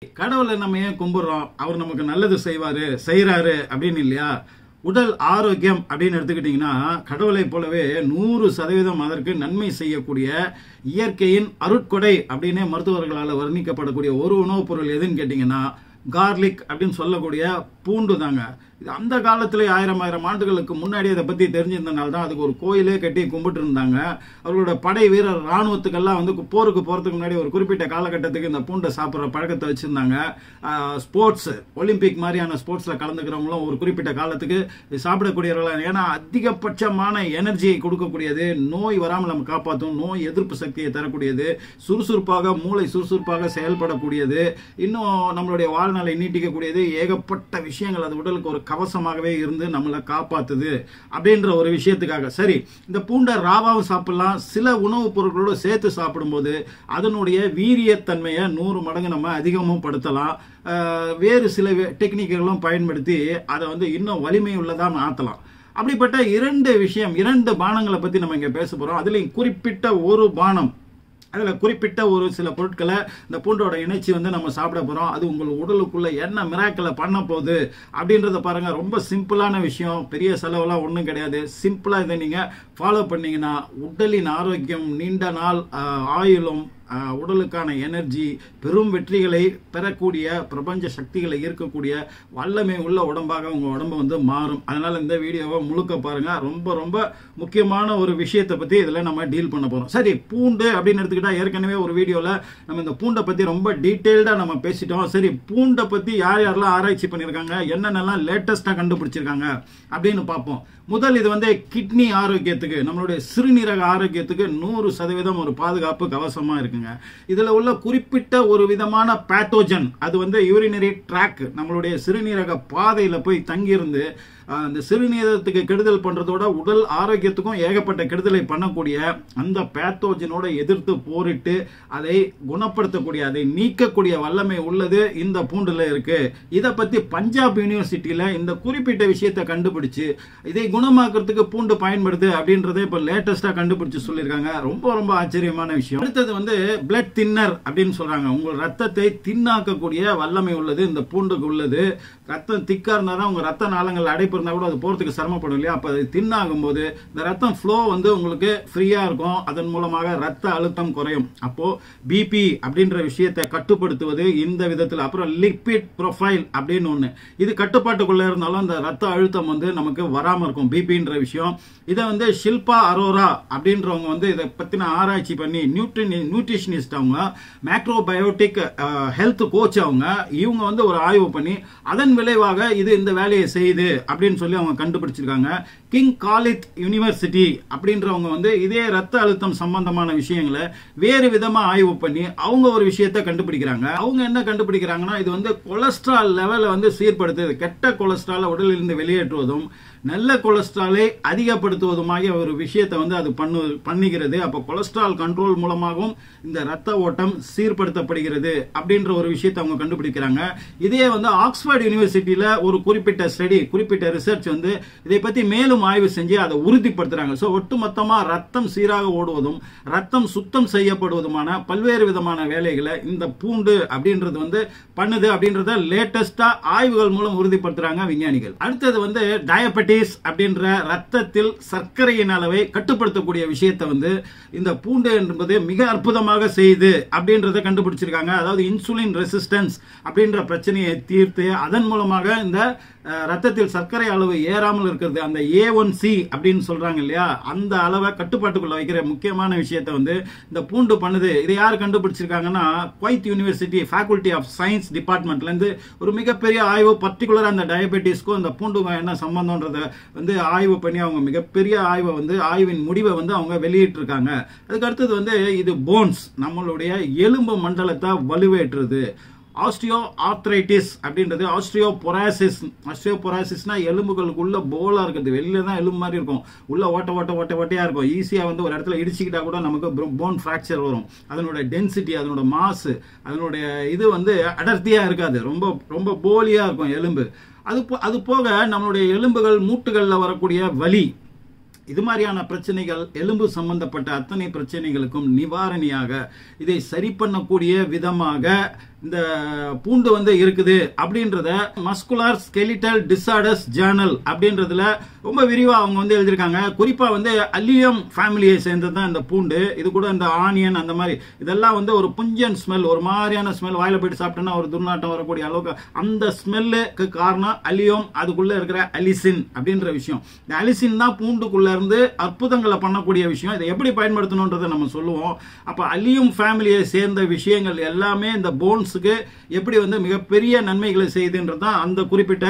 கடவுளை நம்ம ஏன் கும்பிடுறோம்? அவர் நமக்கு நல்லது செய்யறாரு அப்படின்னு இல்லையா? உடல் ஆரோக்கியம் அப்படின்னு எடுத்துக்கிட்டீங்கன்னா, கடவுளை போலவே 100% அதற்கு நன்மை செய்யக்கூடிய இயற்கையின் அருட்கொடை அப்படின்னே மருத்துவர்களால் வர்ணிக்கப்படக்கூடிய ஒரு உணவுப் பொருள் எதுன்னு கேட்டீங்கன்னா, கார்லிக் அப்படின்னு சொல்லக்கூடிய பூண்டு தாங்க. இது அந்த காலத்துல 1000 ஆண்டுகளுக்கு முன்னாடி அதை பத்தி தெரிஞ்சிருந்தனால தான் அதுக்கு ஒரு கோயிலே கட்டி கும்பிட்டு இருந்தாங்க. அவர்களோட படை வீரர் ராணுவத்துக்கெல்லாம் போருக்கு போறதுக்கு முன்னாடி ஒரு குறிப்பிட்ட காலகட்டத்துக்கு இந்த பூண்டை சாப்பிட்ற பழக்கத்தை வச்சிருந்தாங்க. ஸ்போர்ட்ஸ் ஒலிம்பிக் மாதிரியான ஸ்போர்ட்ஸ்ல கலந்துக்கிறவங்களும் ஒரு குறிப்பிட்ட காலத்துக்கு சாப்பிடக்கூடியவர்கள். ஏன்னா அதிகபட்சமான எனர்ஜியை கொடுக்கக்கூடியது, நோய் வராமல் நம்ம காப்பாற்றும், நோய் எதிர்ப்பு சக்தியை தரக்கூடியது, சுறுசுறுப்பாக மூளை சுறுசுறுப்பாக செயல்படக்கூடியது, இன்னும் நம்மளுடைய வாழ்நாளை நீட்டிக்கக்கூடியது, ஏகப்பட்ட விஷயங்கள் அது உடலுக்கு ஒரு கவசமாகவே இருந்து நம்மளை காப்பாத்துது அப்படின்ற ஒரு விஷயத்துக்காக. சரி, இந்த பூண்டை ராவாவும் சாப்பிடலாம், சில உணவுப் பொருட்களோடு சேர்த்து சாப்பிடும்போது அதனுடைய வீரியத்தன்மையை 100 மடங்கு நம்ம அதிகமும் படுத்தலாம். வேறு சில டெக்னிக்குகளும் பயன்படுத்தி அதை இன்னும் வலிமை உள்ளதா மாற்றலாம். அப்படிப்பட்ட இரண்டு பானங்களை பத்தி நம்ம இங்க பேச போறோம். அதுலயும் குறிப்பிட்ட ஒரு பானம், அதில் குறிப்பிட்ட ஒரு சில பொருட்களை இந்த பூண்டோட இணைச்சி நம்ம சாப்பிட போகிறோம். அது உங்கள் உடலுக்குள்ள என்ன மிராக்களை பண்ண போகுது அப்படின்றத பாருங்க. ரொம்ப சிம்பிளான விஷயம், பெரிய செலவெல்லாம் ஒன்றும் கிடையாது. சிம்பிளாக இதை நீங்கள் ஃபாலோ பண்ணீங்கன்னா உடலின் ஆரோக்கியம், நீண்ட நாள் ஆயுளும், உடலுக்கான எனர்ஜி, பெரும் வெற்றிகளை பெறக்கூடிய, பிரபஞ்ச சக்திகளை ஈர்க்கக்கூடிய வல்லமை உள்ள உடம்பாக உங்க உடம்பு மாறும். அதனால இந்த வீடியோவை முழுக்க பாருங்க. ரொம்ப ரொம்ப முக்கியமான ஒரு விஷயத்தை பத்தி இதுல நம்ம டீல் பண்ண போறோம். சரி, பூண்டு அப்படின்னு எடுத்துக்கிட்டா ஏற்கனவே ஒரு வீடியோல நம்ம இந்த பூண்டை பத்தி ரொம்ப டீடைல்டா நம்ம பேசிட்டோம். சரி, பூண்டை பத்தி யாரெல்லாம் ஆராய்ச்சி பண்ணிருக்காங்க, என்னென்னலாம் லேட்டஸ்டா கண்டுபிடிச்சிருக்காங்க அப்படின்னு பார்ப்போம். முதல், இது கிட்னி ஆரோக்கியத்துக்கு, நம்மளுடைய சிறுநீரக ஆரோக்கியத்துக்கு 100% ஒரு பாதுகாப்பு கவசமா இருக்குங்க. இதுல உள்ள குறிப்பிட்ட ஒரு விதமான பேத்தோஜன், அது யூரினரி ட்ராக், நம்மளுடைய சிறுநீரக பாதையில போய் தங்கியிருந்து அந்த சிறுநீரகத்துக்கு கெடுதல் பண்றதோட உடல் ஆரோக்கியத்துக்கும் ஏகப்பட்ட கெடுதலை பண்ணக்கூடிய அந்த பேத்தோஜனோட எதிர்த்து போரிட்டு அதை குணப்படுத்தக்கூடிய, அதை நீக்கக்கூடிய வல்லமை உள்ளது இந்த பூண்டுல இருக்கு. இதை பத்தி பஞ்சாப் யூனிவர்சிட்டியில இந்த குறிப்பிட்ட விஷயத்தை கண்டுபிடிச்சு இதை குணமாக்குறதுக்கு பூண்டு பயன்படுது அப்படின்றத இப்ப லேட்டஸ்டா கண்டுபிடிச்சு சொல்லியிருக்காங்க. ரொம்ப ரொம்ப ஆச்சரியமான விஷயம். அடுத்தது பிளட் தின்னர் அப்படின்னு சொல்றாங்க. உங்கள் ரத்தத்தை தின்னாக்கக்கூடிய வல்லமை உள்ளது இந்த பூண்டுக்கு உள்ளது. ரத்தம் திக்கா இருந்தாதான் உங்க ரத்த நாளங்கள் அடைப்பு இருந்தா கூட அது போறதுக்கு சிரமப்படும் இல்லையா? அப்ப அது தின்னாகும் போது இந்த ரத்தம் ஃப்ளோ உங்களுக்கு ஃப்ரீயா இருக்கும். அதன் மூலமாக ரத்த அழுத்தம் குறையும். அப்போ பிபி அப்படின்ற விஷயத்தை கட்டுப்படுத்துவது இந்த விதத்தில். அப்புறம் லிபிட் ப்ரொஃபைல் அப்படின்னு ஒண்ணு, இது கட்டுப்பாட்டுக்குள்ள இருந்தாலும் இந்த ரத்த அழுத்தம் நமக்கு வராம இருக்கும், பிபின்ற விஷயம். இதை ஷில்பா அரோரா அப்படின்றவங்க இதை பத்தின ஆராய்ச்சி பண்ணி, நியூட்ரிஷனிஸ்ட், அவங்க மேக்ரோபயோட்டிக் ஹெல்த் கோச், இவங்க ஒரு ஆய்வு பண்ணி அதன் விளைவாக இது இந்த வேலையை செய்யுது அப்படின்னு சொல்லி அவங்க கண்டுபிடிச்சிருக்காங்க. கிங் காலித் யூனிவர்சிட்டி அப்படின்றவங்க இதே ரத்த அழுத்தம் சம்பந்தமான விஷயங்களை வேறு விதமா ஆய்வு பண்ணி அவங்க ஒரு விஷயத்தை கண்டுபிடிக்கிறாங்க. அவங்க என்ன கண்டுபிடிக்கிறாங்கன்னா, இது கொலஸ்ட்ரால் லெவலை சீர்படுத்துது, கெட்ட கொலஸ்ட்ராலை உடலில் இருந்து வெளியேற்றுவதும் நல்ல கொலஸ்ட்ராலை அதிகப்படுத்துவதுமாகிய ஒரு விஷயத்தை அது பண்ணுகிறது. அப்ப கொலஸ்ட்ரால் கண்ட்ரோல் மூலமாகவும் இந்த ரத்த ஓட்டம் சீர்படுத்தப்படுகிறது அப்படின்ற ஒரு விஷயத்தை அவங்க கண்டுபிடிக்கிறாங்க. இதே ஆக்ஸ்போர்ட் யூனிவர்சிட்டியில ஒரு குறிப்பிட்ட ஸ்டடி, குறிப்பிட்ட ரிசர்ச் இதை பத்தி மேலும் ஆய்வு செஞ்சு அதை உறுதிப்படுத்துறாங்க. சோ ஒட்டுமொத்தமா ரத்தம் சீராக ஓடுவதும் ரத்தம் சுத்தம் செய்யப்படுவதுமான பல்வேறு விதமான வேலைகளை இந்த பூண்டு அப்படின்றது பண்ணுது அப்படின்றத லேட்டஸ்டா ஆய்வுகள் மூலம் உறுதிப்படுத்துறாங்க விஞ்ஞானிகள். அடுத்தது டயபெட்டிஸ் அப்படின்ற ரத்தத்தில் சர்க்கரையின் அளவை கட்டுப்படுத்தக்கூடிய விஷயத்தை இந்த பூண்டு என்பது மிக அற்புதமாக செய்யுது அப்படின்றத கண்டுபிடிச்சிருக்காங்க. அதாவது இன்சுலின் ரெசிஸ்டன்ஸ் அப்படின்ற பிரச்சனையை தீர்த்து அதன் மூலமாக இந்த ரத்தத்தில் சர்க்கரை அளவு ஏறாமல் இருக்கிறது, அந்த A1C அப்படின்னு சொல்றாங்க இல்லையா, அந்த அளவை கட்டுப்பாட்டுக்குள்ள வைக்கிற முக்கியமான விஷயத்தை இந்த பூண்டு பண்ணுது. இதை யார் கண்டுபிடிச்சிருக்காங்கன்னா, Kuwait university faculty of science டிபார்ட்மெண்ட்ல இருந்து ஒரு மிகப்பெரிய ஆய்வு, பர்டிகுலரா அந்த டயபெட்டிஸ்க்கும் இந்த பூண்டுக்கும் என்ன சம்பந்தம்ன்றத ஆய்வு பண்ணி அவங்க மிகப்பெரிய ஆய்வின் முடிவை அவங்க வெளியிட்டு இருக்காங்க. அதுக்கு அடுத்தது இது போன்ஸ், நம்மளுடைய எலும்பு மண்டலத்தை வலுவேற்றுறது. ஆஸ்டியோ ஆர்த்ரைட்டிஸ் அப்படின்றது ஆஸ்டியோபொராசிஸ்னா எலும்புகளுக்குள்ள போலா இருக்குது, வெளியில தான் எலும்பு மாதிரி இருக்கும், உள்ள ஓட்டையா இருக்கும். ஈஸியா ஒரு இடத்துல இடிச்சுக்கிட்டா கூட நமக்கு போன் பிராக்சர் வரும். அதனோட டென்சிட்டி, அதனோட மாஸ், அதனுடைய இது அடர்த்தியா இருக்காது, ரொம்ப ரொம்ப போலியா இருக்கும் எலும்பு. அது போக நம்மளுடைய எலும்புகள், மூட்டுகள்ல வரக்கூடிய வலி, இது மாதிரியான பிரச்சனைகள், எலும்பு சம்பந்தப்பட்ட அத்தனை பிரச்சனைகளுக்கும் நிவாரணியாக, இதை சரி பண்ணக்கூடிய விதமாக இந்த பூண்டு வந்து இருக்குது அப்படின்றத மஸ்குலர் ஸ்கெலிட்டல் டிசார்டர்ஸ் ஜேர்னல் அப்படின்றதுல ரொம்ப விரிவா அவங்க வந்து எழுதியிருக்காங்க. குறிப்பா வந்து அல்லியம் ஃபேமிலியை சேர்ந்தது தான் இந்த பூண்டு. இது கூட இந்த ஆனியன் அந்த மாதிரி இதெல்லாம் வந்து ஒரு புஞ்சன் ஸ்மெல், ஒரு மாதிரியான ஸ்மெல், வாயில போயிட்டு சாப்பிட்டோன்னா ஒரு துர்நாட்டம் வரக்கூடிய அளவுக்கு அந்த ஸ்மெல்லுக்கு காரணம் அல்லியம், அதுக்குள்ள இருக்கிற அலிசின் அப்படின்ற விஷயம். இந்த அலிசின் தான் பூண்டுக்குள்ள இருந்து அற்புதங்களை பண்ணக்கூடிய விஷயம். இதை எப்படி பயன்படுத்தணும்ன்றதை நம்ம சொல்லுவோம். அப்ப அல்லியம் ஃபேமிலியை சேர்ந்த விஷயங்கள் எல்லாமே இந்த போன்ஸுக்கு எப்படி வந்து மிகப்பெரிய நன்மைகளை செய்யுதுன்றதான் அந்த குறிப்பிட்ட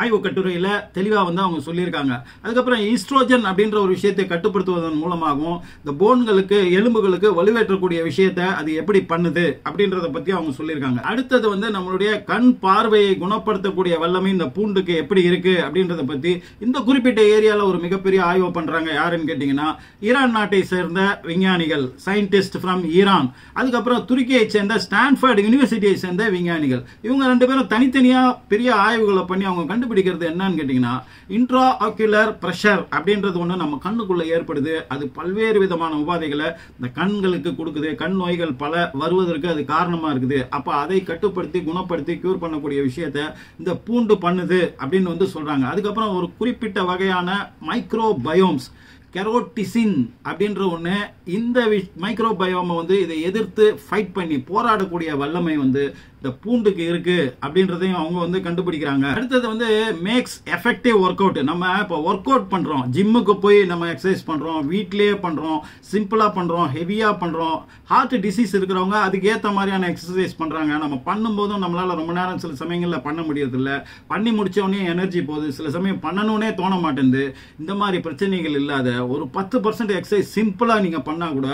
ஆய்வு கட்டுரையில தெளிவா வந்து அவங்க சொல்லியிருக்காங்க. அதுக்கப்புறம் ஈஸ்ட்ரோஜன் அப்படின்ற ஒரு விஷயத்தை கட்டுப்படுத்துவதன் மூலமாகவும் இந்த போன்களுக்கு எலும்புகளுக்கு வலுவேற்றக்கூடிய விஷயத்தை அது எப்படி பண்ணுது அப்படின்றத பத்தி அவங்க சொல்லியிருக்காங்க. அடுத்தது வந்து நம்மளுடைய கண் பார்வையை குணப்படுத்தக்கூடிய வல்லமை இந்த பூண்டுக்கு எப்படி இருக்கு அப்படின்றத பத்தி இந்த குறிப்பிட்ட ஏரியால ஒரு மிகப்பெரிய ஆய்வு பண்றாங்க. யாருன்னு கேட்டீங்கன்னா ஈரான் நாட்டை சேர்ந்த விஞ்ஞானிகள், சயின்டிஸ்ட் ஃப்ரம் ஈரான். அதுக்கப்புறம் துருக்கியை சேர்ந்த ஸ்டான்ஃபோர்ட் யூனிவர்சிட்டியை சேர்ந்த விஞ்ஞானிகள். இவங்க ரெண்டு பேரும் தனித்தனியா பெரிய ஆய்வுகளை பண்ணி அவங்க கண்டுபிடிக்கிறது என்னன்னு கேட்டீங்கன்னா இன்ட்ரா ஆக்குலர் பிரஷர் அப்படின்றது ஒண்ணு நம்ம கண்ணுக்குள்ள ஏற்படுது. அது பல்வேறு விதமான உபாதைகளை இந்த கண்களுக்கு கொடுக்குது. கண் நோய்கள் பல வருவதற்கு அது காரணமா இருக்குது. அப்ப அதை கட்டுப்படுத்தி குணப்படுத்தி கியூர் பண்ணக்கூடிய விஷயத்தை இந்த பூண்டு பண்ணுது அப்படின்னு வந்து சொல்றாங்க. அதுக்கப்புறம் ஒரு குறிப்பிட்ட வகையான மைக்ரோபயோம்ஸ் கெரோட்டிசின் அப்படின்ற ஒண்ணு, இந்த மைக்ரோபயோமை வந்து இதை எதிர்த்து ஃபைட் பண்ணி போராடக்கூடிய வல்லமை வந்து இந்த பூண்டுக்கு இருக்கு அப்படின்றதையும் அவங்க வந்து கண்டுபிடிக்கிறாங்க. அடுத்தது வந்து மேக்ஸ் எஃபெக்டிவ் ஒர்க் அவுட். நம்ம இப்போ ஒர்க் அவுட் பண்றோம், ஜிம்முக்கு போய் நம்ம எக்ஸசைஸ் பண்றோம், வீட்லயே பண்றோம், சிம்பிளா பண்றோம், ஹெவியா பண்றோம். ஹார்ட் டிசீஸ் இருக்கிறவங்க அதுக்கு ஏத்த மாதிரியான எக்ஸசைஸ் பண்றாங்க. நம்ம பண்ணும்போதும் நம்மளால ரொம்ப நேரம் சில சமயங்கள்ல பண்ண முடியறது இல்ல, பண்ணி முடிச்ச உடனே எனர்ஜி போகுது, சில சமயம் பண்ணணும்னே தோண மாட்டேங்குது. இந்த மாதிரி பிரச்சனைகள் இல்லாத ஒரு 10% எக்ஸசைஸ் சிம்பிளா நீங்க பண்ணா கூட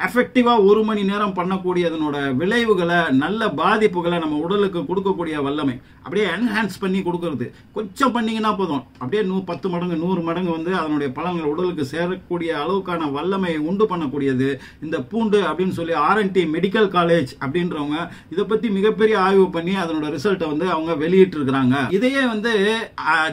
எஃபெக்டிவா 1 மணி நேரம் பண்ணக்கூடியதனோட விளைவுகளை, நல்ல பாதிப்புகளை நம்ம உடலுக்கு கொடுக்கக்கூடிய வல்லமை அப்படியே என்ஹான்ஸ் பண்ணி கொடுக்கிறது. கொஞ்சம் பண்ணீங்கன்னா போதும், அப்படியே 10 மடங்கு 100 மடங்கு வந்து அதனுடைய பலன்கள் உடலுக்கு சேரக்கூடிய அளவுக்கான வல்லமையை உண்டு பண்ணக்கூடியது இந்த பூண்டு அப்படின்னு சொல்லி ஆர்என்டி மெடிக்கல் காலேஜ் அப்படின்றவங்க இதை பத்தி மிகப்பெரிய ஆய்வு பண்ணி அதனோட ரிசல்ட்டை வந்து அவங்க வெளியிட்டு இருக்காங்க. இதையே வந்து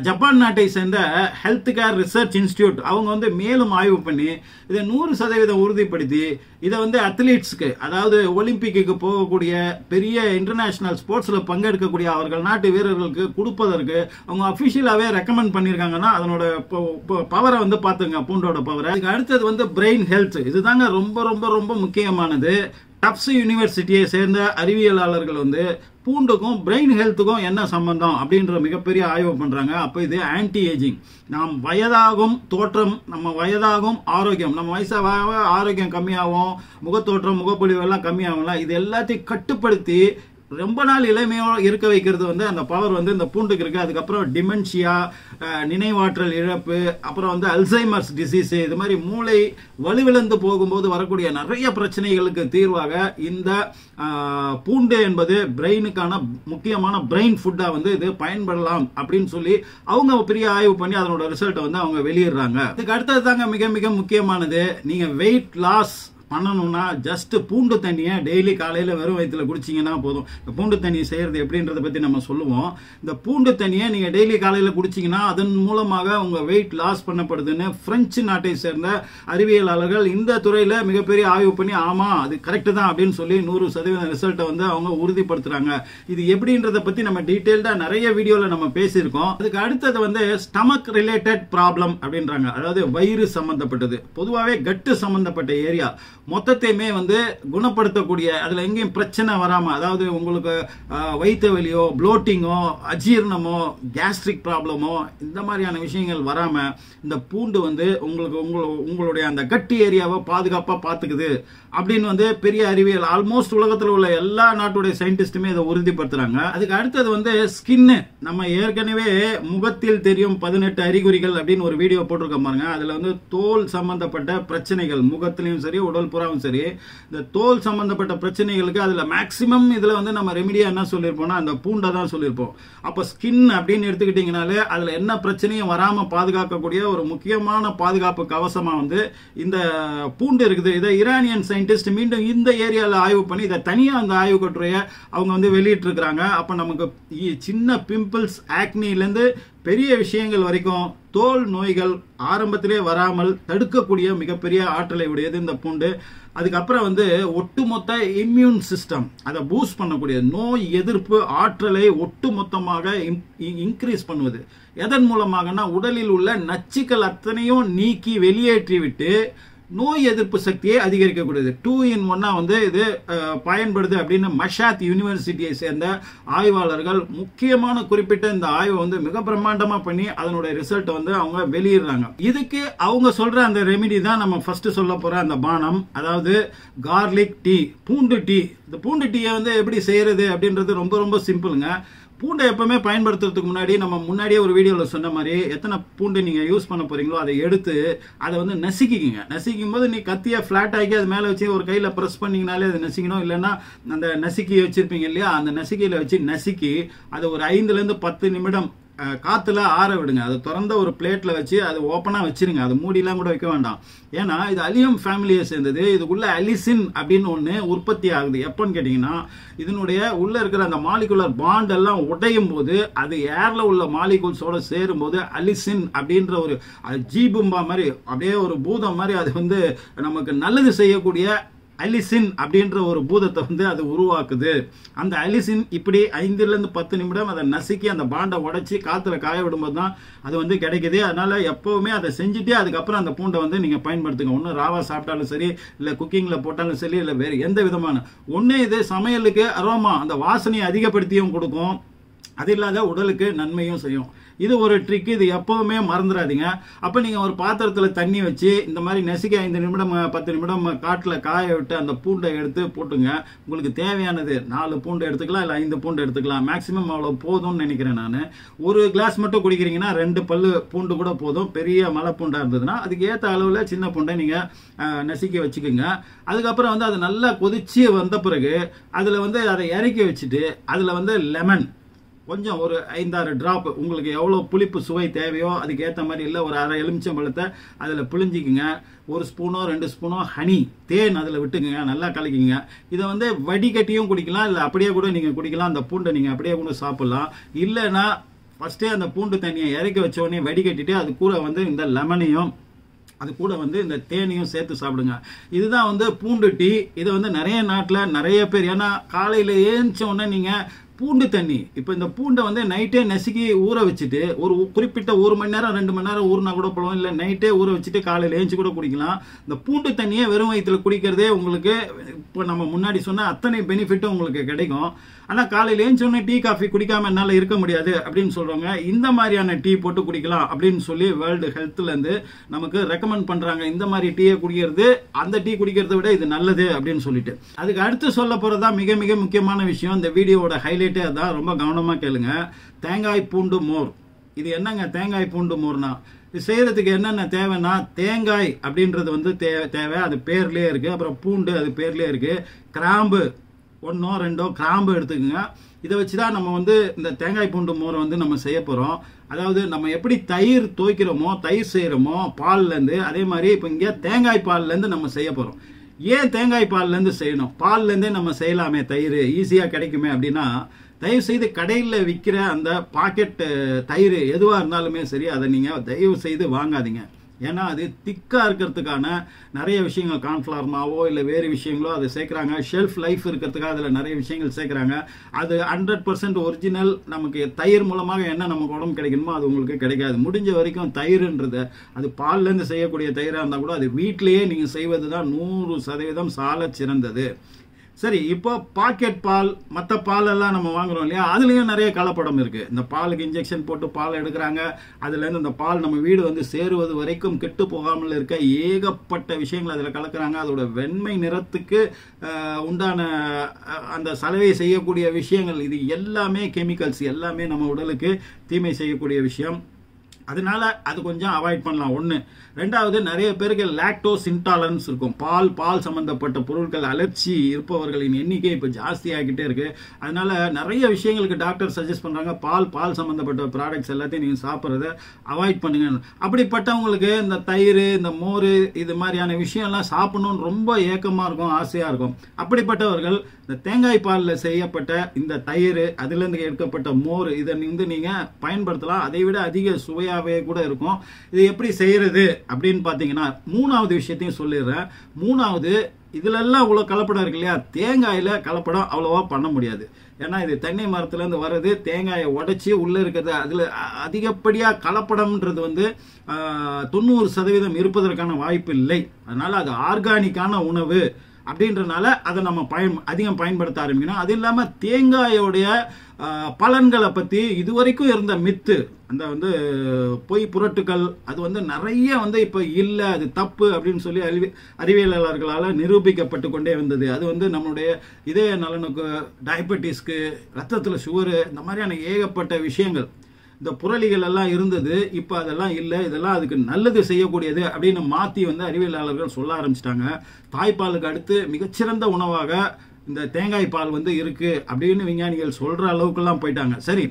ஜப்பான் நாட்டை சேர்ந்த ஹெல்த் கேர் ரிசர்ச் இன்ஸ்டிடியூட் அவங்க வந்து மேலும் ஆய்வு பண்ணி இதை 100% உறுதிப்படுத்தி இதை வந்து அத்லீட்ஸ்க்கு, அதாவது ஒலிம்பிக்கு போகக்கூடிய பெரிய இன்டர்நேஷனல் ஸ்போர்ட்ஸ்ல பங்கெடுக்கக்கூடிய அவர்கள் நாட்டு வீரர்களுக்கு கொடுப்பதற்கு அவங்க அபிஷியலாவே ரெக்கமெண்ட் பண்ணிருக்காங்கன்னா அதனோட பவரை வந்து பாத்துங்க, பூண்டோட பவர். அதுக்கு அடுத்தது வந்து பிரெயின் ஹெல்த். இதுதாங்க ரொம்ப ரொம்ப ரொம்ப முக்கியமானது. டப்ஸ் யூனிவர்சிட்டியை சேர்ந்த அறிவியலாளர்கள் வந்து பூண்டுக்கும் பிரெயின் ஹெல்த்துக்கும் என்ன சம்பந்தம் அப்படின்ற மிகப்பெரிய ஆய்வு பண்றாங்க. அப்ப இது ஆன்டி ஏஜிங், நாம் வயதாகும் தோற்றம், நம்ம வயதாகும் ஆரோக்கியம், நம்ம வயசாக ஆரோக்கியம் கம்மியாகும், முகத்தோற்றம் முகப்பொழிவு எல்லாம் கம்மியாகும்ல, இது எல்லாத்தையும் கட்டுப்படுத்தி ரொம்ப நாள் இளமையோ இருக்க வைக்கிறது வந்து அந்த பவர் வந்து இந்த பூண்டுக்கு இருக்கு. அதுக்கப்புறம் டிமென்ஷியா, நினைவாற்றல் இழப்பு, அப்புறம் வந்து அல்சைமர்ஸ் டிசீஸ், இது மாதிரி மூளை வலுவிழந்து போகும்போது வரக்கூடிய நிறைய பிரச்சனைகளுக்கு தீர்வாக இந்த பூண்டு என்பது பிரெயினுக்கான முக்கியமான பிரெயின் ஃபுட்டா வந்து இது பயன்படலாம் அப்படின்னு சொல்லி அவங்க பெரிய ஆய்வு பண்ணி அதனோட ரிசல்ட்டை வந்து அவங்க வெளியிடுறாங்க. இதுக்கு அடுத்தது தாங்க மிக மிக முக்கியமானது. நீங்க வெயிட் லாஸ் பண்ணணும்னா ஜஸ்ட் பூண்டு தண்ணியை டெய்லி காலையில வெறும் வயிற்றுல குடிச்சீங்கன்னா போதும். இந்த பூண்டு தண்ணி செய்யறது எப்படின்றத பத்தி நம்ம சொல்லுவோம். இந்த பூண்டு தண்ணியை நீங்க டெய்லி காலையில குடிச்சீங்கன்னா அதன் மூலமாக உங்க வெயிட் லாஸ் பண்ணப்படுதுன்னு பிரெஞ்சு நாட்டை சேர்ந்த அறிவியலாளர்கள் இந்த துறையில மிகப்பெரிய ஆய்வு பண்ணி ஆமா அது கரெக்ட் தான் அப்படின்னு சொல்லி 100% ரிசல்ட்டை வந்து அவங்க உறுதிப்படுத்துறாங்க. இது எப்படின்றத பத்தி நம்ம டீடைல்டா நிறைய வீடியோல நம்ம பேசியிருக்கோம். அதுக்கு அடுத்தது வந்து ஸ்டமக் ரிலேட்டட் ப்ராப்ளம் அப்படின்றாங்க, அதாவது வயிறு சம்பந்தப்பட்டது. பொதுவாகவே கட்டு சம்பந்தப்பட்ட ஏரியா மொத்தத்தையுமே வந்து குணப்படுத்தக்கூடிய, அதுல எங்கேயும் பிரச்சனை வராம, அதாவது உங்களுக்கு வயிற்று வலியோ ப்ளோட்டிங்கோ அஜீரணமோ கேஸ்ட்ரிக் ப்ராப்ளமோ இந்த மாதிரியான விஷயங்கள் வராம இந்த பூண்டு வந்து உங்களுக்கு உங்களுடைய அந்த கட்டி ஏரியாவை பாதுகாப்பா பாத்துக்குது அப்படின்னு வந்து பெரிய அறிவியல் ஆல்மோஸ்ட் உலகத்தில் உள்ள எல்லா நாட்டுடைய சயின்டிஸ்டுமே இதை உறுதிப்படுத்துறாங்க. அதுக்கு அடுத்தது வந்து ஸ்கின்னு. நம்ம ஏற்கனவே முகத்தில் தெரியும் 18 அறிகுறிகள் அப்படின்னு ஒரு வீடியோ போட்டிருக்கோம் பாருங்க. அதுல வந்து தோல் சம்பந்தப்பட்ட பிரச்சனைகள், முகத்திலையும் சரி உடல் புறாவும் சரி, இந்த தோல் சம்பந்தப்பட்ட பிரச்சனைகளுக்கு அதுல மேக்சிமம் இதுல வந்து நம்ம ரெமிடியா என்ன சொல்லியிருப்போம்னா அந்த பூண்டை தான் சொல்லியிருப்போம். அப்ப ஸ்கின் அப்படின்னு எடுத்துக்கிட்டீங்கனாலே அதுல என்ன பிரச்சனையும் வராம பாதுகாக்கக்கூடிய ஒரு முக்கியமான பாதுகாப்பு கவசமா வந்து இந்த பூண்டு இருக்குது. இதை ஈரானியன் சயின்டிஸ்ட் மீண்டும் இந்த ஏரியால ஆய்வு பண்ணி இதை தனியா அந்த ஆய்வு கட்டுரையை அவங்க வந்து வெளியிட்டு இருக்காங்க. அப்ப நமக்கு சின்ன பிம்பிள்ஸ், ஆக்னில இருந்து பெரிய விஷயங்கள் வரைக்கும் தோல் நோய்கள் ஆரம்பத்திலே வராமல் தடுக்கக்கூடிய மிகப்பெரிய ஆற்றலை உடையது இந்த பூண்டு. அதுக்கப்புறம் வந்து ஒட்டுமொத்த இம்யூன் சிஸ்டம் அதை பூஸ்ட் பண்ணக்கூடிய நோய் எதிர்ப்பு ஆற்றலை ஒட்டுமொத்தமாக இன்க்ரீஸ் பண்ணுவது. எதன் மூலமாகனா உடலில் உள்ள நச்சுக்கள் அத்தனையும் நீக்கி வெளியேற்றி விட்டு நோய் எதிர்ப்பு சக்தியை அதிகரிக்கக்கூடியது. 2 in 1 வந்து இது பயன்படுது அப்படின்னு மஷாத் யூனிவர்சிட்டியை சேர்ந்த ஆய்வாளர்கள் முக்கியமான குறிப்பிட்ட இந்த ஆய்வை வந்து மிக பிரம்மாண்டமா பண்ணி அதனுடைய ரிசல்ட் வந்து அவங்க வெளியிடுறாங்க. இதுக்கு அவங்க சொல்ற அந்த ரெமிடி தான் நம்ம ஃபர்ஸ்ட் சொல்ல போற அந்த பானம், அதாவது கார்லிக் டீ, பூண்டு டீ. இந்த பூண்டு டீயை வந்து எப்படி செய்யறது அப்படின்றது ரொம்ப ரொம்ப சிம்பிளுங்க. பூண்டை எப்பவுமே பயன்படுத்துறதுக்கு முன்னாடி நம்ம முன்னாடியே ஒரு வீடியோவில் சொன்ன மாதிரி எத்தனை பூண்டு நீங்கள் யூஸ் பண்ண போறீங்களோ அதை எடுத்து அதை வந்து நசுக்கிக்கிங்க. நசுக்கும் போது நீ கத்தியை ஃப்ளாட் ஆக்கி அது மேலே வச்சு ஒரு கையில் ப்ரெஸ் பண்ணிங்கனாலே அதை நசுக்கணும். இல்லைன்னா அந்த நசுக்கி வச்சிருப்பீங்க இல்லையா, அந்த நசுக்கியில் வச்சு நசுக்கி அதை ஒரு 5 to 10 நிமிடம் காத்துல ஆற விடுங்க. அதை திறந்த ஒரு பிளேட்ல வச்சு அது ஓப்பனா வச்சிருங்க. அது மூடிலாம் கூட வைக்க வேண்டாம். ஏன்னா இது அலியம் ஃபேமிலியை சேர்ந்தது. இதுக்குள்ள அலிசின் அப்படின்னு ஒண்ணு உற்பத்தி ஆகுது. எப்பன்னு கேட்டீங்கன்னா இதனுடைய உள்ள இருக்கிற அந்த மாலிகுலர் பாண்ட் எல்லாம் உடையும் போது அது ஏர்ல உள்ள மாலிகுல்ஸோட சேரும் போது அலிசின் அப்படின்ற ஒரு ஜீபும்பா மாதிரி அப்படியே ஒரு பூதம் மாதிரி அது வந்து நமக்கு நல்லது செய்யக்கூடிய அலிசின் அப்படின்ற ஒரு பூதத்தை வந்து அது உருவாக்குது. அந்த அலிசின் இப்படி 5 to 10 நிமிடம் அதை நசுக்கி அந்த பாண்டை உடைச்சி காத்துல காய விடும்போது தான் அது வந்து கிடைக்குது. அதனால எப்பவுமே அதை செஞ்சுட்டே அதுக்கப்புறம் அந்த பூண்டை வந்து நீங்க பயன்படுத்துங்க. ஒன்னும் ராவா சாப்பிட்டாலும் சரி, இல்ல குக்கிங்ல போட்டாலும் சரி, இல்ல வேற எந்த விதமான ஒண்ணு இது சமையலுக்கு அரோமா அந்த வாசனையை அதிகப்படுத்தியும் கொடுக்கும். அது இல்லாத உடலுக்கு நன்மையும் செய்யும். இது ஒரு ட்ரிக். இது எப்பவுமே மறந்துடாதீங்க. அப்ப நீங்க ஒரு பாத்திரத்துல தண்ணி வச்சு இந்த மாதிரி நெசுக்கி 5 நிமிடம் 10 நிமிடம் காட்டுல காய விட்டு அந்த பூண்டை எடுத்து போட்டுங்க. உங்களுக்கு தேவையானது 4 பூண்டு எடுத்துக்கலாம், இல்ல 5 பூண்டு எடுத்துக்கலாம். மேக்சிமம் அவ்வளவு போதும்னு நினைக்கிறேன் நான். ஒரு கிளாஸ் மட்டும் குடிக்கிறீங்கன்னா 2 பல்லு பூண்டு கூட போதும். பெரிய மலை பூண்டா இருந்ததுன்னா அதுக்கு ஏற்ற அளவுல சின்ன பூண்டை நீங்க நசுக்கி வச்சுக்கோங்க. அதுக்கப்புறம் வந்து அது நல்லா கொதிச்சு வந்த பிறகு அதுல வந்து அதை இறக்கி வச்சுட்டு அதுல வந்து லெமன் கொஞ்சம் ஒரு 5-6 டிராப் உங்களுக்கு எவ்வளவு புளிப்பு சுவை தேவையோ அதுக்கு ஏற்ற மாதிரி, இல்லை ஒரு அரை எலுமிச்சம்பழத்தை அதில் பிழிஞ்சிக்குங்க. 1 ஸ்பூனோ 2 ஸ்பூனோ ஹனி தேன் அதில் விட்டுக்குங்க. நல்லா கலக்கிங்க. இதை வந்து வடிகட்டியும் குடிக்கலாம், இல்லை அப்படியே கூட நீங்கள் குடிக்கலாம். அந்த பூண்டை நீங்கள் அப்படியே கூட சாப்பிடலாம். இல்லைன்னா ஃபர்ஸ்டே அந்த பூண்டு தண்ணியை இறக்கி வச்ச உடனே வடிகட்டிட்டு அது கூட வந்து இந்த லெமனையும் அது கூட வந்து இந்த தேனையும் சேர்த்து சாப்பிடுங்க. இதுதான் வந்து பூண்டு டீ. இதை வந்து நிறைய நாட்டில் நிறைய பேர், ஏன்னா காலையில் ஏஞ்ச உடனே நீங்கள் பூண்டு தண்ணி, இப்போ இந்த பூண்டை வந்து நைட்டே நசுக்கி ஊற வச்சுட்டு ஒரு குறிப்பிட்ட 1 மணி நேரம் 2 மணி நேரம் ஊறினா கூட போகலாம். இல்லை நைட்டே ஊற வச்சுட்டு காலையில் ஏஞ்சி கூட குடிக்கலாம். இந்த பூண்டு தண்ணியை வெறும் வயிற்றுல குடிக்கிறதே உங்களுக்கு இப்போ நம்ம முன்னாடி சொன்ன அத்தனை பெனிஃபிட்டும் உங்களுக்கு கிடைக்கும். ஆனால் காலையில் ஏஞ்சோடனே டீ காஃபி குடிக்காம என்னால் இருக்க முடியாது அப்படின்னு சொல்றவங்க இந்த மாதிரியான டீ போட்டு குடிக்கலாம் அப்படின்னு சொல்லி வேர்ல்டு ஹெல்த்லேருந்து நமக்கு ரெக்கமெண்ட் பண்றாங்க. இந்த மாதிரி டீயை குடிக்கிறது அந்த டீ குடிக்கிறத விட இது நல்லது அப்படின்னு சொல்லிட்டு. அதுக்கு அடுத்து சொல்ல போறதா மிக மிக முக்கியமான விஷயம். இந்த வீடியோவோட ஹைலைட்டே அதான். ரொம்ப கவனமா கேளுங்க. தேங்காய் பூண்டு மோர். இது என்னங்க தேங்காய் பூண்டு மோர்னா? இது செய்யறதுக்கு என்னென்ன தேவைன்னா தேங்காய் அப்படின்றது வந்து தேவை, அது பேர்லயே இருக்கு. அப்புறம் பூண்டு அது பேர்லயே இருக்கு. கிராம்பு 1 or 2 கிராம்பு எடுத்துக்கோங்க. இதை வச்சுதான் நம்ம வந்து இந்த தேங்காய் பூண்டு மோரை வந்து நம்ம செய்ய போறோம். அதாவது நம்ம எப்படி தயிர் துவைக்கிறோமோ தயிர் செய்யறோமோ பால்ல இருந்து, அதே மாதிரி இப்ப இங்க தேங்காய் பால்ல இருந்து நம்ம செய்ய போறோம். ஏன் தேங்காய் பால்ல இருந்து செய்யணும்? பால்ல இருந்தே நம்ம செய்யலாமே, தயிர் ஈஸியா கிடைக்குமே அப்படின்னா, தயவு செய்து கடையில் விற்கிற அந்த பாக்கெட் தயிர் எதுவா இருந்தாலுமே சரி அதை நீங்க தயவு செய்து வாங்காதீங்க. ஏன்னா அது திக்கா இருக்கிறதுக்கான நிறைய விஷயங்கள், கார்ன்ஃபிளவர் மாவோ இல்லை வேறு விஷயங்களோ அதை சேர்க்குறாங்க. ஷெல்ஃப் லைஃப் இருக்கிறதுக்காக அதில் நிறைய விஷயங்கள் சேர்க்குறாங்க. அது 100% ஒரிஜினல் நமக்கு தயிர் மூலமாக என்ன நமக்கு உடம்பு கிடைக்கணுமோ அது உங்களுக்கு கிடைக்காது. முடிஞ்ச வரைக்கும் தயிர்ன்றது அது பால்லேருந்து செய்யக்கூடிய தயிராக இருந்தால் கூட அது வீட்டிலேயே நீங்கள் செய்வது தான் 100% சால சிறந்தது. சரி, இப்போ பாக்கெட் பால் மற்ற பால் எல்லாம் நம்ம வாங்குறோம் இல்லையா, அதுலயும் நிறைய கலப்படம் இருக்கு. இந்த பாலுக்கு இன்ஜெக்ஷன் போட்டு பால் எடுக்கிறாங்க. அதுல இருந்து அந்த பால் நம்ம வீடு வந்து சேருவது வரைக்கும் கெட்டு போகாமல் இருக்க ஏகப்பட்ட விஷயங்கள் அதுல கலக்குறாங்க. அதோட வெண்மை நிறத்துக்கு உண்டான அந்த சலவை செய்யக்கூடிய விஷயங்கள், இது எல்லாமே கெமிக்கல்ஸ், எல்லாமே நம்ம உடலுக்கு தீமை செய்யக்கூடிய விஷயம். அதனால அது கொஞ்சம் அவாய்ட் பண்ணலாம். 1. 2வது, நிறைய பேருக்கு லாக்டோஸ் இன்டாலரன்ஸ் இருக்கும். பால் சம்பந்தப்பட்ட பொருட்கள் அலர்ச்சி இருப்பவர்களின் எண்ணிக்கை இப்ப ஜாஸ்தி ஆகிட்டே இருக்கு. அதனால நிறைய விஷயங்களுக்கு டாக்டர் சஜஸ்ட் பண்றாங்க பால் சம்பந்தப்பட்ட ப்ராடக்ட்ஸ் எல்லாத்தையும் நீங்க சாப்பிட்றத அவாய்ட் பண்ணுங்க. அப்படிப்பட்டவங்களுக்கு இந்த தயிர், இந்த மோர், இது மாதிரியான விஷயம் எல்லாம் சாப்பிடணும்னு ரொம்ப ஏக்கமா இருக்கும், ஆசையா இருக்கும். அப்படிப்பட்டவர்கள் இந்த தேங்காய் பாலில் செய்யப்பட்ட இந்த தயிர், அதிலிருந்து எடுக்கப்பட்ட மோர், இதை வந்து நீங்க பயன்படுத்தலாம். அதை விட அதிக சுவையாவே கூட இருக்கும். இது எப்படி செய்யறது அப்படின்னு பாத்தீங்கன்னா, மூணாவது விஷயத்தையும் சொல்லிடுறேன். மூணாவது, இதுல எல்லாம் இவ்வளவு கலப்படம் இருக்கு இல்லையா, தேங்காயில கலப்படம் அவ்வளவா பண்ண முடியாது. ஏன்னா இது தென்னை மரத்துல இருந்து வர்றது, தேங்காயை உடைச்சி உள்ள இருக்கிறது, அதுல அதிகப்படியா கலப்படம்ன்றது வந்து 90% இருப்பதற்கான வாய்ப்பு இல்லை. அதனால அது ஆர்கானிக்கான உணவு அப்படின்றனால அதை நம்ம அதிகம் பயன்படுத்த ஆரம்பிக்கணும். அது இல்லாம தேங்காயோடைய பலன்களை பத்தி இதுவரைக்கும் இருந்த மித்து, அந்த வந்து பொய் புரட்டுகள், அது வந்து நிறைய வந்து இப்ப இல்ல, அது தப்பு அப்படின்னு சொல்லி அறிவியலாளர்களால நிரூபிக்கப்பட்டு கொண்டே வந்தது. அது வந்து நம்மளுடைய இதய நலனுக்கு, டயபெட்டிஸ்க்கு, ரத்தத்துல சுகரு, இந்த மாதிரியான ஏகப்பட்ட விஷயங்கள், இந்த புரளிகள் எல்லாம் இருந்தது. இப்ப அதெல்லாம் இல்லை, இதெல்லாம் அதுக்கு நல்லது செய்யக்கூடியது அப்படின்னு மாத்தி வந்து அறிவியலாளர்கள் சொல்ல ஆரம்பிச்சிட்டாங்க. தாய்ப்பாலுக்கு அடுத்து மிகச்சிறந்த உணவாக இந்த தேங்காய் பால் வந்து இருக்கு அப்படின்னு விஞ்ஞானிகள் சொல்ற அளவுக்கு எல்லாம் போயிட்டாங்க. சரி,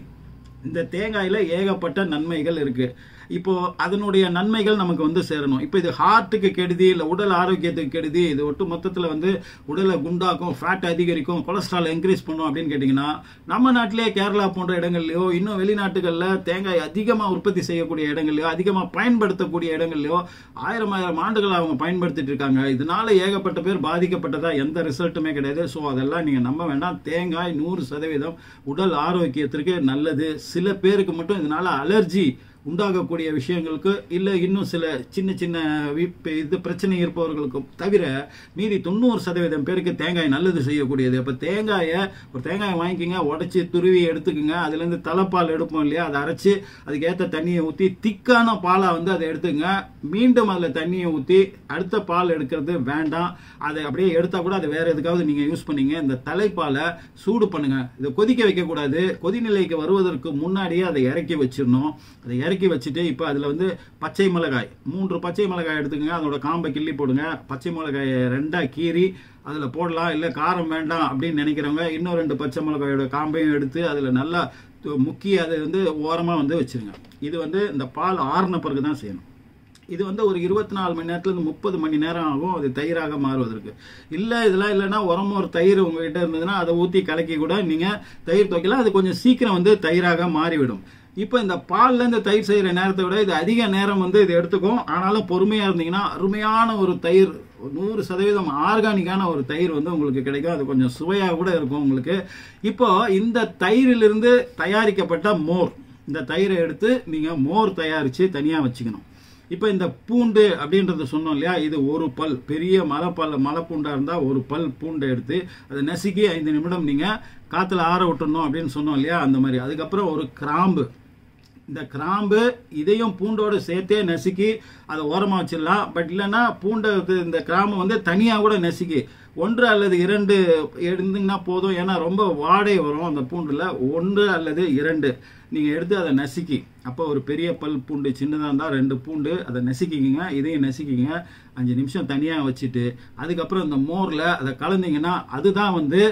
இந்த தேங்காயில ஏகப்பட்ட நன்மைகள் இருக்கு. இப்போ அதனுடைய நன்மைகள் நமக்கு வந்து சேரணும். இப்போ இது ஹார்ட்டுக்கு கெடுதி, இல்ல உடல் ஆரோக்கியத்துக்கு கெடுதி, இது ஒட்டு மொத்தத்துல வந்து உடலை குண்டாக்கும், ஃபேட் அதிகரிக்கும், கொலஸ்ட்ரால் இன்க்ரீஸ் பண்ணும் அப்படின்னு கேட்டீங்கன்னா, நம்ம நாட்டிலேயே கேரளா போன்ற இடங்கள்லயோ, இன்னும் வெளிநாட்டுகள்ல தேங்காய் அதிகமா உற்பத்தி செய்யக்கூடிய இடங்கள்லயோ, அதிகமா பயன்படுத்தக்கூடிய இடங்கள்லயோ 1000 ஆண்டுகள் அவங்க பயன்படுத்திட்டு இருக்காங்க. இதனால ஏகப்பட்ட பேர் பாதிக்கப்பட்டதா எந்த ரிசல்ட்டுமே கிடையாது. ஸோ அதெல்லாம் நீங்க நம்ப வேண்டாம். தேங்காய் 100% உடல் ஆரோக்கியத்திற்கு நல்லது. சில பேருக்கு மட்டும் இதனால அலர்ஜி உண்டாகக்கூடிய விஷயங்களுக்கு, இல்ல இன்னும் சில சின்ன சின்ன இது பிரச்சனை இருப்பவர்களுக்கும் தவிர மீதி 90% பேருக்கு தேங்காய் நல்லது செய்யக்கூடியது. அப்ப ஒரு தேங்காயை வாங்கிக்கிங்க, உடைச்சு துருவி எடுத்துக்குங்க. அதுல இருந்து தலைப்பால் எடுப்போம் இல்லையா, அதை அரைச்சு அதுக்கு ஏற்ற தண்ணியை ஊற்றி திக்கான பாலா வந்து அதை எடுத்துங்க. மீண்டும் அதுல தண்ணியை ஊற்றி அடுத்த பால் எடுக்கிறது வேண்டாம். அதை அப்படியே எடுத்தா கூட அதை வேற எதுக்காவது நீங்க யூஸ் பண்ணீங்க. இந்த தலைப்பாலை சூடு பண்ணுங்க. இதை கொதிக்க வைக்க கூடாது. கொதிநிலைக்கு வருவதற்கு முன்னாடியே அதை இறக்கி வச்சிடணும். அதை இறக்கி வச்சுட்டு இப்ப அதுல வந்து பச்சை மிளகாய், 3 பச்சை மிளகாய் எடுத்துக்கங்க. அதோட காம்பை கிள்ளி போடுங்க. பச்சை மிளகாயை 2ஆ கீறி அதுல போடலாம். இல்ல காரம் வேண்டாம் அப்படின்னு நினைக்கிறவங்க இன்னும் 2 பச்சை மிளகாயோட காம்பையும் எடுத்து அதுல நல்லா முக்கி அதை வந்து ஓரமா வந்து வச்சிருங்க. இது வந்து இந்த பால் ஆறுன பிறகுதான் செய்யணும். இது வந்து ஒரு 24 மணி நேரத்துல இருந்து 30 மணி நேரம் ஆகும் அது தயிராக மாறுவதற்கு. இல்ல இதெல்லாம் இல்லைன்னா ஒரு தயிர் உங்ககிட்ட இருந்ததுன்னா அதை ஊத்தி கலக்கி கூட நீங்க தயிர் துவைக்கலாம். அது கொஞ்சம் சீக்கிரம் வந்து தயிராக மாறிவிடும். இப்ப இந்த பால்ல இருந்து தயிர் செய்யற நேரத்தை விட இது அதிக நேரம் வந்து இது எடுத்துக்கும். ஆனாலும் பொறுமையா இருந்தீங்கன்னா அருமையான ஒரு தயிர், 100% ஆர்கானிக்கான ஒரு தயிர் வந்து உங்களுக்கு கிடைக்கும். அது கொஞ்சம் சுவையா கூட இருக்கும் உங்களுக்கு. இப்போ இந்த தயிரிலிருந்து தயாரிக்கப்பட்ட மோர், இந்த தயிரை எடுத்து நீங்க மோர் தயாரிச்சு தனியா வச்சுக்கணும். இப்ப இந்த பூண்டு அப்படின்றது சொன்னோம் இல்லையா, இது ஒரு பல் பெரிய மலைப்பூண்டா இருந்தா ஒரு பல் பூண்டை எடுத்து அதை நசுக்கி 5 நிமிடம் நீங்க காத்துல ஆற விட்டுறணும் அப்படின்னு சொன்னோம் இல்லையா, அந்த மாதிரி. அதுக்கப்புறம் ஒரு கிராம்பு, இந்த கிராம்பு இதையும் பூண்டோட சேர்த்தே நசுக்கி அதை ஓரமா வச்சிடலாம். பட் இல்லைன்னா பூண்டை இந்த கிராம்பு வந்து தனியா கூட நசுக்கி 1 அல்லது 2 எடுத்தீங்கன்னா போதும். ஏன்னா ரொம்ப வாடை வரும் அந்த பூண்டுல. 1 அல்லது 2 நீங்க எடுத்து அதை நசுக்கி, அப்போ ஒரு பெரிய பல் பூண்டு, சின்னதா இருந்தா 2 பூண்டு, அதை நசுக்கிக்கிங்க. இதையும் நசுக்கிங்க. 5 நிமிஷம் தனியா வச்சுட்டு அதுக்கப்புறம் இந்த மோர்ல அதை கலந்தீங்கன்னா அதுதான் வந்து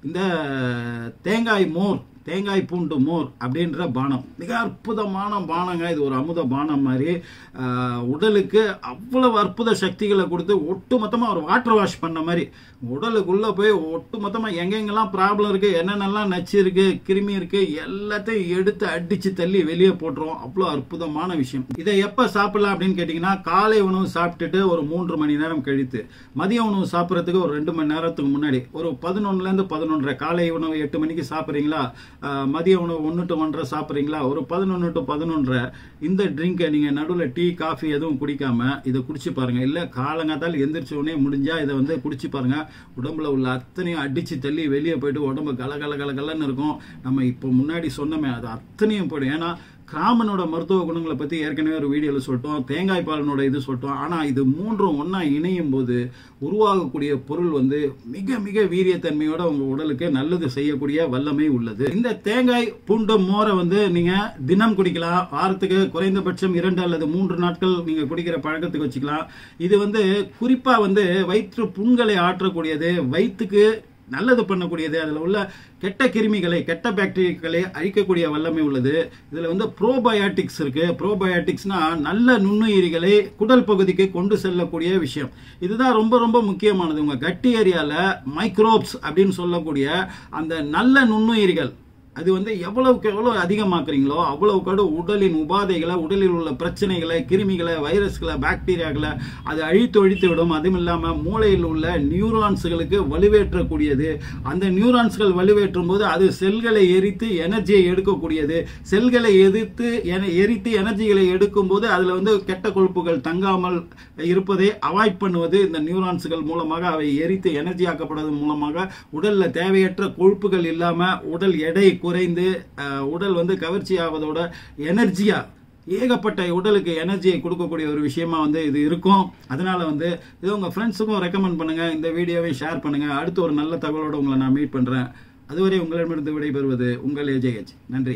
இந்த தேங்காய் மோர், தேங்காய் பூண்டு மோர் அப்படின்ற பானம். மிக அற்புதமான பானங்க. இது ஒரு அமுத பானம் மாதிரி. உடலுக்கு அவ்வளவு அற்புத சக்திகளை கொடுத்து ஒட்டு மொத்தமா ஒரு வாட்டர் வாஷ் பண்ண மாதிரி உடலுக்குள்ள போய் ஒட்டு மொத்தமா எங்கெங்கெல்லாம் ப்ராப்ளம் இருக்கு, என்னென்னலாம் நச்சு இருக்கு, கிருமி இருக்கு, எல்லாத்தையும் எடுத்து அடிச்சு தள்ளி வெளியே போட்டுரும். அவ்வளவு அற்புதமான விஷயம். இதை எப்ப சாப்பிடலாம் அப்படின்னு கேட்டீங்கன்னா, காலை உணவு சாப்பிட்டுட்டு ஒரு 3 மணி நேரம் கழித்து, மதிய உணவு சாப்பிட்றதுக்கு ஒரு 2 மணி நேரத்துக்கு முன்னாடி, ஒரு 11ல இருந்து 11:30. காலை உணவு 8 மணிக்கு சாப்பிட்றீங்களா, மதிய உணவு 1 to 1:30 சாப்பிட்றீங்களா, ஒரு 11 to 11:30 இந்த ட்ரிங்கை நீங்க நடுவில் டீ காஃபி எதுவும் குடிக்காம இதை குடிச்சு பாருங்க. இல்ல காலங்காத்தால் எந்திரிச்ச உடனே முடிஞ்சா இதை வந்து குடிச்சு பாருங்க. உடம்புல உள்ள அத்தனையும் அடிச்சு தள்ளி வெளியே போயிட்டு உடம்பு கலகலன்னு இருக்கும். நம்ம இப்போ முன்னாடி சொன்னோமே அது அத்தனையும் போயிடும். ஏன்னா கிராமனோட மருத்துவ குணங்களை பத்தி ஏற்கனவே ஒரு வீடியோல சொல்லிட்டோம், தேங்காய் பாலனோட இது சொல்லிட்டோம். ஆனா இது மூன்றும் ஒன்னா இணையும் போது உருவாகக்கூடிய பொருள் வந்து மிக மிக வீரியத்தன்மையோட உங்க உடலுக்கு நல்லது செய்யக்கூடிய வல்லமை உள்ளது. இந்த தேங்காய் பூண்டு மோரை வந்து நீங்க தினம் குடிக்கலாம். வாரத்துக்கு குறைந்தபட்சம் 2 அல்லது 3 நாட்கள் நீங்க குடிக்கிற பழக்கத்துக்கு வச்சுக்கலாம். இது வந்து குறிப்பா வந்து வயிற்று புண்களை ஆற்றக்கூடியது, வயிற்றுக்கு நல்லது பண்ணக்கூடியது. அதில் உள்ள கெட்ட கிருமிகளை, கெட்ட பாக்டீரியாக்களை அழிக்கக்கூடிய வல்லமை உள்ளது. இதில் வந்து ப்ரோபயாட்டிக்ஸ் இருக்கு. ப்ரோபயாட்டிக்ஸ்னா நல்ல நுண்ணுயிரிகளை குடல் பகுதிக்கு கொண்டு செல்லக்கூடிய விஷயம். இதுதான் ரொம்ப ரொம்ப முக்கியமானது. உங்க கட்டி ஏரியால மைக்ரோப்ஸ் அப்படின்னு சொல்லக்கூடிய அந்த நல்ல நுண்ணுயிரிகள் அது வந்து எவ்வளவுக்கு எவ்வளவு அதிகமாக்குறீங்களோ அவ்வளவுக்கு உடலின் உபாதைகளை, உடலில் உள்ள பிரச்சனைகளை, கிருமிகளை, வைரஸ்களை, பாக்டீரியாக்களை அது அழித்து விடும். அதுவும் இல்லாமல் மூளையில் உள்ள நியூரான்ஸ்களுக்கு வலுவேற்றக்கூடியது. அந்த நியூரான்ஸ்கள் வலுவேற்றும் போது அது செல்களை எரித்து எனர்ஜியை எடுக்கக்கூடியது. செல்களை எரித்து எனர்ஜிகளை எடுக்கும் போது அதுல வந்து கெட்ட கொழுப்புகள் தங்காமல் இருப்பதை அவாய்ட் பண்ணுவது இந்த நியூரான்ஸ்கள் மூலமாக. அவை எரித்து எனர்ஜி ஆக்கப்படுவதன் மூலமாக உடல்ல தேவையற்ற கொழுப்புகள் இல்லாம உடல் எடை குறைந்து உடல் வந்து கவர்ச்சி ஆவதோட எனர்ஜியா ஏகப்பட்ட உடலுக்கு எனர்ஜியை கொடுக்கக்கூடிய ஒரு விஷயமா வந்து இது இருக்கும். அதனால வந்து இது உங்க ஃப்ரெண்ட்ஸுக்கும் ரெக்கமெண்ட் பண்ணுங்க. இந்த வீடியோவை ஷேர் பண்ணுங்க. அடுத்து ஒரு நல்ல தகவலோட உங்களை நான் மீட் பண்றேன். அதுவரை உங்களிடமிருந்து விடைபெறுவது உங்கள் AJH. நன்றி.